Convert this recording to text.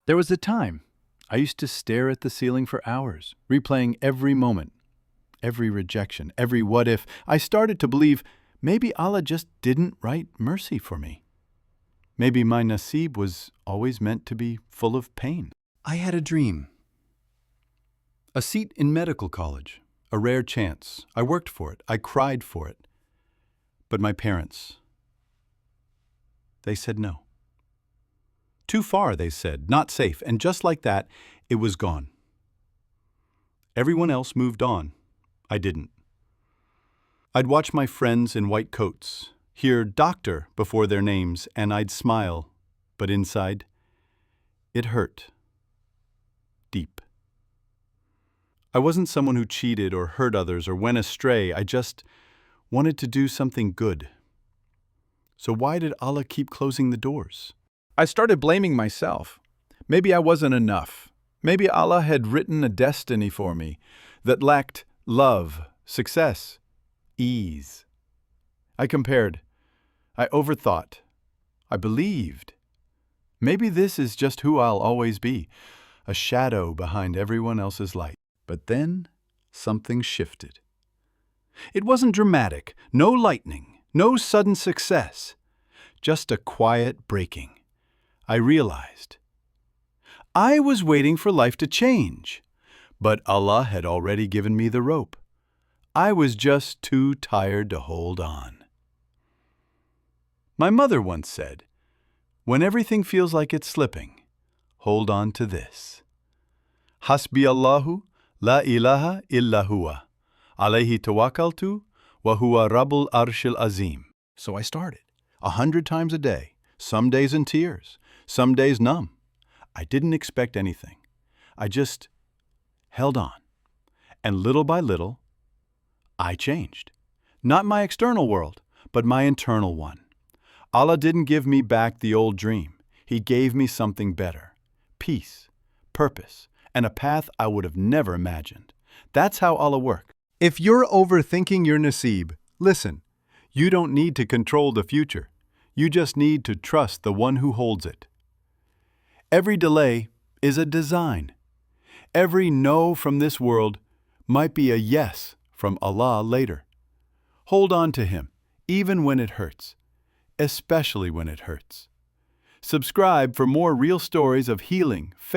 There was a time I used to stare at the ceiling for hours, replaying every moment, every rejection, every what if. I started to believe maybe Allah just didn't write mercy for me. Maybe my naseeb was always meant to be full of pain. I had a dream. A seat in medical college, a rare chance. I worked for it. I cried for it. But my parents, they said no. Too far, they said, not safe, and just like that, it was gone. Everyone else moved on. I didn't. I'd watch my friends in white coats, hear doctor before their names, and I'd smile, but inside, it hurt. Deep. I wasn't someone who cheated or hurt others or went astray. I just wanted to do something good. So why did Allah keep closing the doors? I started blaming myself. Maybe I wasn't enough. Maybe Allah had written a destiny for me that lacked love, success, ease. I compared. I overthought. I believed. Maybe this is just who I'll always be, a shadow behind everyone else's light. But then something shifted. It wasn't dramatic, no lightning, no sudden success, just a quiet breaking. I realized I was waiting for life to change, but Allah had already given me the rope. I was just too tired to hold on. My mother once said, when everything feels like it's slipping, hold on to this. Hasbiyallahu, la ilaha illa huwa. Alayhi tawakkaltu, wa huwa rabbul arshil azim. So I started, 100 times a day, some days in tears, some days numb. I didn't expect anything. I just held on. And little by little, I changed. Not my external world, but my internal one. Allah didn't give me back the old dream. He gave me something better. Peace, purpose, and a path I would have never imagined. That's how Allah works. If you're overthinking your naseeb, listen. You don't need to control the future. You just need to trust the one who holds it. Every delay is a design. Every no from this world might be a yes from Allah later. Hold on to Him, even when it hurts, especially when it hurts. Subscribe for more real stories of healing,